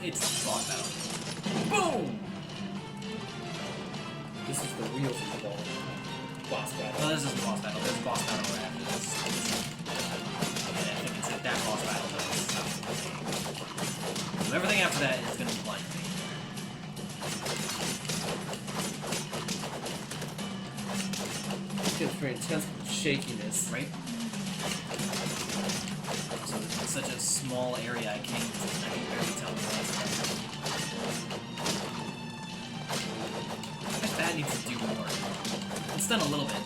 it's boss battle. Boom! This is the real football boss battle. No, this is the boss battle. There's a boss battle right after this. Okay, I think it's that boss battle that stops the game. So everything after that is gonna be blind to me. It feels very intense shakiness. Right? So it's such a small area, I can barely tell the rest. I bet that needs to do more. It's done a little bit.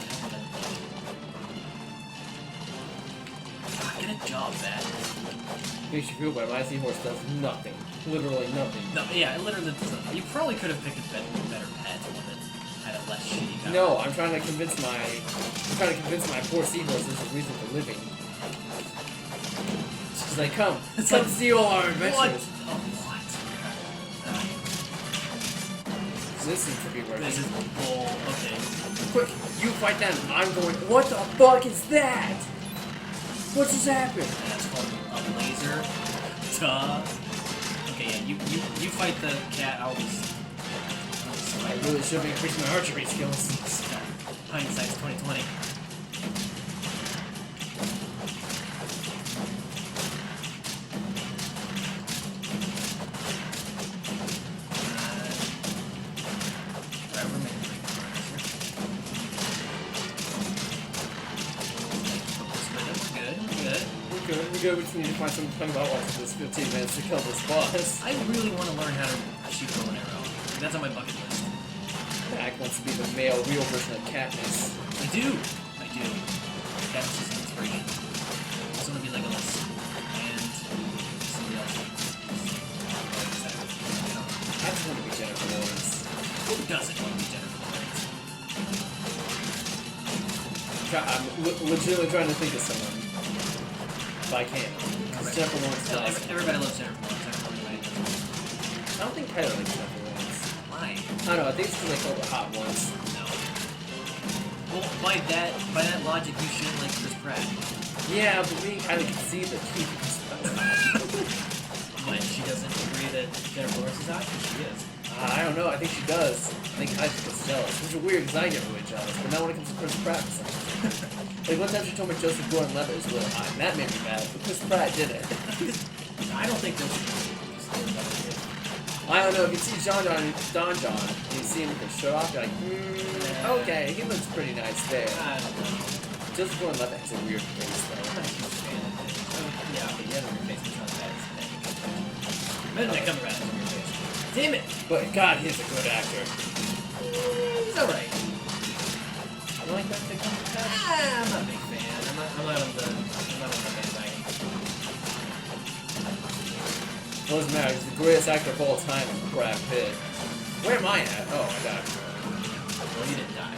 Get a job, Bat. Makes you feel bad. My seahorse does nothing. Literally nothing. No, yeah, it literally does nothing. You probably could have picked a better pet, one that had a less shitty guy. No, I'm trying to convince my poor seahorse there's a reason for living. She's like, come see all our adventures. What? Oh, what? This seems to be working. This is bull. Okay. Quick, you fight them. I'm going. What the fuck is that? What just happened? That's called a laser. Duh. Okay, yeah, you fight the cat. I'll just I really should be increasing my archery skills. Hindsight's 2020. We just need to find some time about watching this 15 minutes to kill this boss. I really want to learn how to shoot bow and arrow. That's on my bucket list. Mac wants to be the male, real version of Katniss. I do. That's just an inspiration. I just want to be Legolas. And somebody else. I just want to be Jennifer Lawrence. Who doesn't want to be Jennifer Lawrence? I'm legitimately trying to think of someone. If I can. Because Jennifer Lawrence does. Everybody loves Jennifer Lawrence. I don't think Tyler likes Jennifer Lawrence. Why? I don't know, I think it's because they called her hot once. No. Well, by that logic, you shouldn't like Chris Pratt. Yeah, but we kind of can see the two. But she doesn't agree that Jennifer Lawrence is hot? She is. I don't know, I think she does. I think I just get jealous. Which is weird because I get really jealous. But now when it comes to Chris Pratt, like one time she told me Joseph Gordon-Levitt is really hot, and that made me mad, but Chris Pratt did it. I don't think Joseph I don't know, if you see Don John, and you see him with his shirt off, you're like, okay, he looks pretty nice there. I don't know. Joseph Gordon-Levitt has a weird face, though. I'm not a huge fan of it. Yeah, but you have on your face, it's not as bad as that. Benedict Cumberbatch on your face. Damn it! But God, he's a good actor. He's alright. You like Benedict Cumberbatch? I'm not a big fan. I'm not on the bandwagon. Well, doesn't matter, he's the greatest actor of all time, Brad Pitt. Where am I at? Oh, I got it. Well, you didn't die.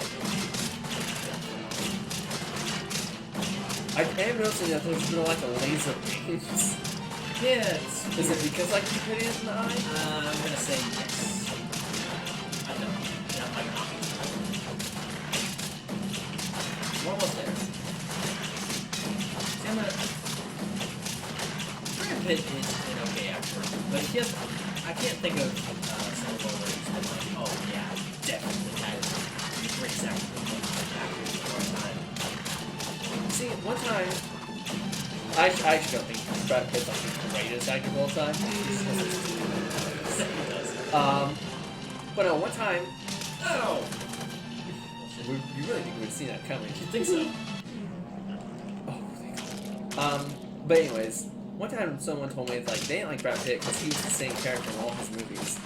I am noticing that there's been like a laser beams. Yeah, Is it because I keep hitting it in the eye? I'm gonna say yes. I don't. Not like obvious. We're almost there. See, I'm gonna... Brad Pitt is an okay actor, but he has... I can't think of some of where he's been like, oh yeah, definitely that is the greatest actor of all time. See, one time... I actually don't think Brad Pitt's like the greatest actor of all time. But one time... Oh! You really think we would have seen that coming. You think so? Oh, thank God. But anyways, one time someone told me like they didn't like Brad Pitt because he was the same character in all his movies.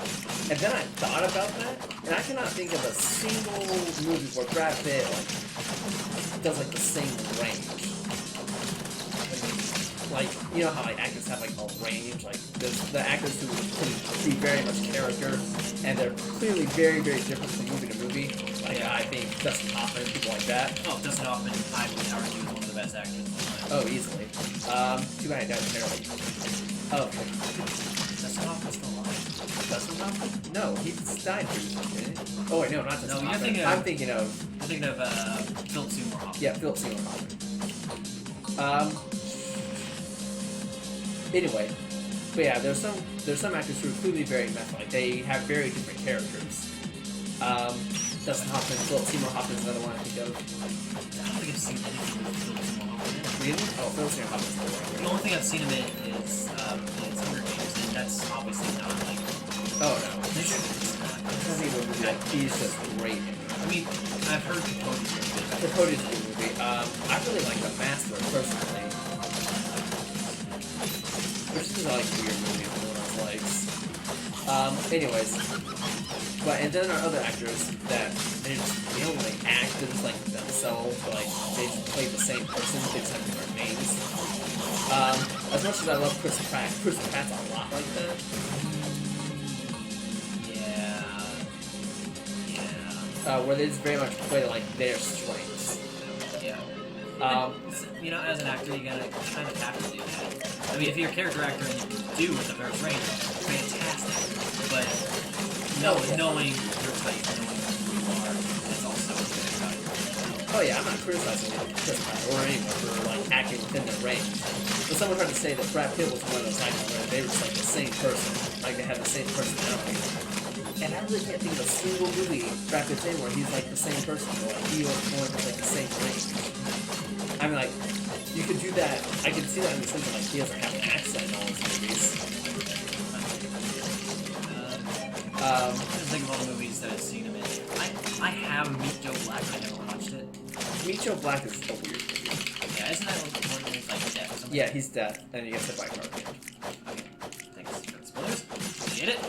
And then I thought about that, and I cannot think of a single movie where Brad Pitt like does like the same range. Like, you know how like actors have like a range, like the actors who be very much character, and they're clearly very, very different from movie to movie. Like yeah. I think Dustin Hoffman, people like that. Oh, Dustin Hoffman, I would argue, is one of the best actors of all time. Oh, easily. Too bad I died early. Oh, Dustin Hoffman's still alive. Dustin Hoffman? No, he died recently, didn't he? Oh wait, no, not Dustin No, Hoffman. I'm thinking of Philip Seymour Hoffman. yeah, Philip Seymour Hoffman. Anyway, But yeah, there's some actors who are clearly very method. Like they have very different characters. Dustin Hoffman, Philip Seymour Hoffman's another one I think of. I don't think I've seen anything with Philip Seymour Hoffman in it. Really? Oh, Philip Seymour Hoffman's the The one. only thing I've seen him in is Hunger Games, and that's obviously not like. Oh no. They should. I think it would be like, he's just great in it. I mean, I've heard Capote's really good. Capote's a good movie. I really like The Master personally. Which is like a weird movie no one else likes. Anyways. But and then there are other actors that they don't really act, they're just like themselves, but like they just play the same person, they just have different names. As much as I love Chris Pratt's a lot like that. Where they just very much play like their strengths. Yeah. You know, as an actor, you gotta kind of have to do that. I mean, if you're a character actor and you can do with a first range, fantastic. But knowing your type, knowing who you are, is also very valuable. Oh yeah, I'm not criticizing Chris Pratt or anyone for like acting within their range. But someone tried to say that Brad Pitt was one of those actors where they were just like the same person, like they had the same personality. And I really can't think of a single movie Brad Pitt's in where he's like the same person, or like he or more of like the same range. I mean, like, you could do that. I could see that in the sense of like he doesn't have an accent in all his movies. I'm trying to think of all the movies that I've seen him in. I have Meet Joe Black, I never watched it. Meet Joe Black is a weird movie. Yeah, isn't that one where he's like deaf or something? Yeah, he's deaf, and he gets hit by a car. Okay, thanks for the spoilers. Get it?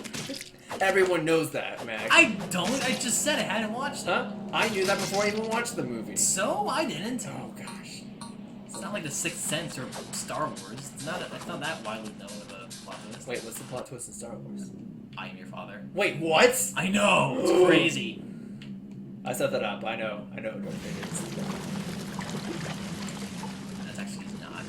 Everyone knows that, Max. I don't. I just said I hadn't watched it. Huh? I knew that before I even watched the movie. So I didn't. Oh gosh. It's not like The Sixth Sense or Star Wars. It's not that widely known of a plot twist. Wait, what's the plot twist in Star Wars? I am your father. Wait, what? I know. It's crazy. I set that up. I know. Darth Vader is. That's actually not.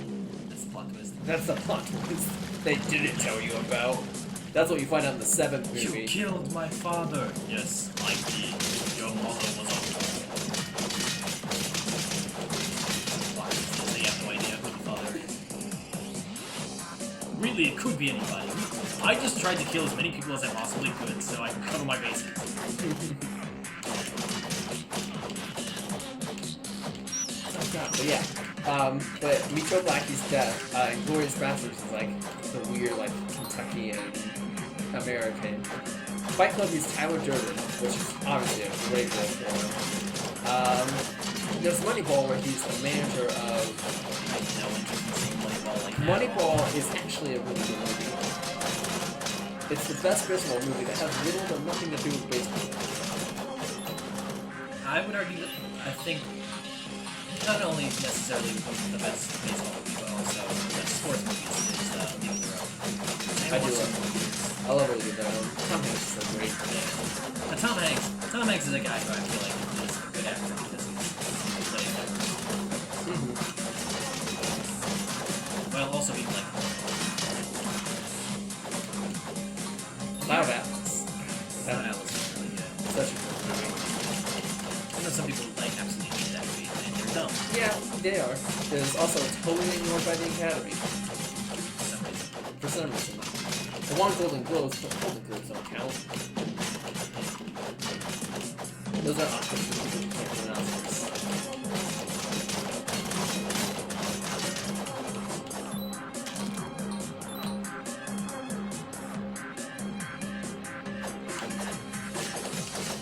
That's the plot twist. That's the plot twist they didn't tell you about. That's what you find out in the 7th movie. You killed my father. Yes, I did. Your mother was a plot twist. So you have no idea who the father is. Really, it could be anybody. I just tried to kill as many people as I possibly could, so I could cover my bases. Oh god, but yeah. But Meet Joe Black, he's deaf. And Glorious Bastards is like the weird, like, Kentucky and American. Fight Club, he's Tyler Durden, which is obviously a great role for him. There's Moneyball, where he's the manager of. I have no interest in seeing Moneyball like that. Moneyball is actually a really good movie. It's the best baseball movie that has little or nothing to do with baseball. I would argue that I think not only necessarily the best baseball movie, but also the best sports movies is League of Their Own. I do love movies. I love it with them. Tom Hanks is so great. But Tom Hanks is a guy who I feel like is a good actor because he's playing that. While also being like Loud Atlas. Loud Atlas is really good. Such a good movie. I know some people like absolutely hate that movie and they're dumb Yeah, they are. There's also totally ignored by the Academy. for some reason. For some reason. The one Golden Globes, but Golden Globes don't count. Those are Oscars for people who can't pronounce this.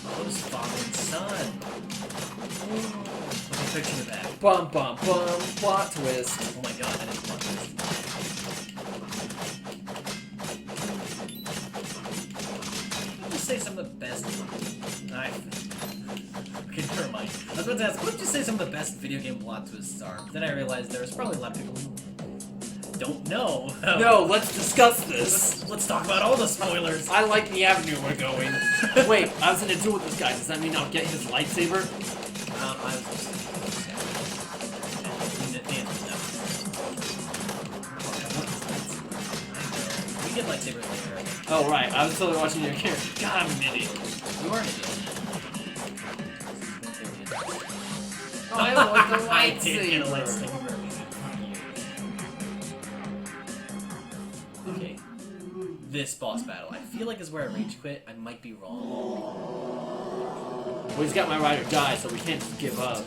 Oh, this father and son. Look at the picture in the back. Bum bum bum, plot twist. Oh my god, that is a plot twist. What would you say some of the best... Okay, never mind. I was about to ask, what would you say some of the best video game plot twists are? But then I realized there's probably a lot of people who don't know. No, let's discuss this. Let's talk about all the spoilers. I like the avenue we're going. Wait, I was in a duel with this guy. Does that mean I'll get his lightsaber? I was... We get lightsabers later. Oh, right. I was totally watching your character. God, I'm an idiot. You are an idiot. I want the I did get a lightsaber. lightsaber. Okay. this boss battle. I feel like is where I rage quit. I might be wrong. Well, he's got my ride or die, so we can't just give up.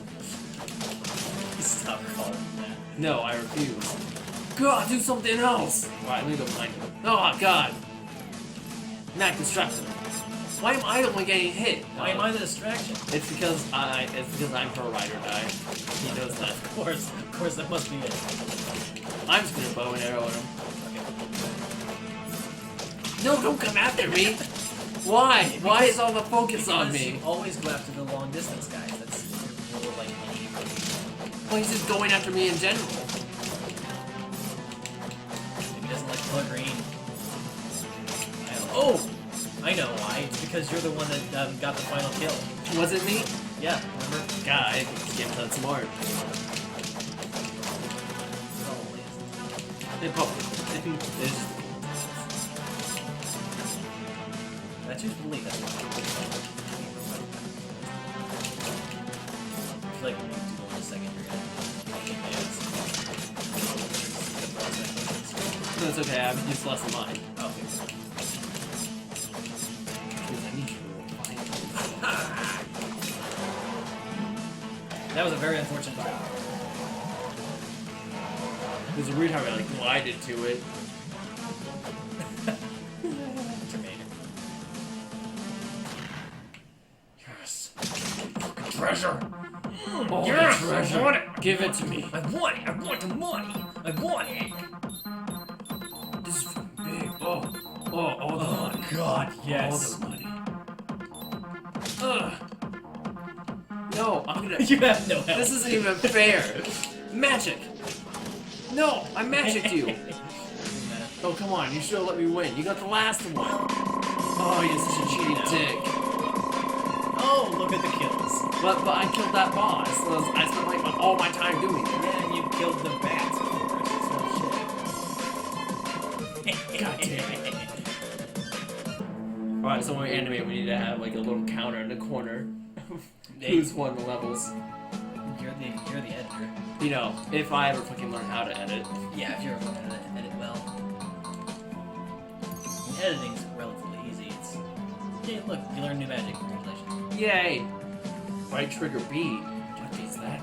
Stop calling me that. No, I refuse. God, do something else! Alright, let me go behind him. Oh, God! Not distracted. Why am I the one getting hit? Why am I the distraction? It's because I'm her ride or die. He knows that. Of course, that must be it. I'm just gonna bow and arrow at him. Okay. No, don't come after me! Why? Why is all the focus on me? You always go after the long distance guys. That's your like aim. Well, he's just going after me in general. Maybe he doesn't like color green. Oh! I know why. It's because you're the one that got the final kill. Was it me? Yeah, remember? God, I think this game's not smart. Probably isn't. They probably. I think it's just. I choose to believe that. I feel like when you do go in a second, you're gonna kick my ass. No, it's okay. I've used less than mine. Oh, okay. That was a very unfortunate round. It was weird how I like glided to it. Terminator. Yes. Treasure. Oh, Yes, the treasure. I want it. Give it to me. I want it. I want the money. I want it. This is big. Oh, all the money. God, yes. All the money. Ugh. No, I'm gonna. You have no help. This isn't even fair. Magic. No, I magicked you. Oh, come on. You should have let me win. You got the last one. Oh, you're such a cheating dick. Oh, look at the kills. But I killed that boss. So I spent like all my time doing it. Yeah, and you killed the bats, of course. So shit. God damn it. Alright, so when we animate, we need to have like a little counter in the corner. Who's won the levels? You're the editor. You know, if I ever fucking learn how to edit. Yeah, if you're ever going to edit well. Editing's relatively easy. It's hey, look, you learn new magic. Congratulations. Yay! Right trigger B. What is that?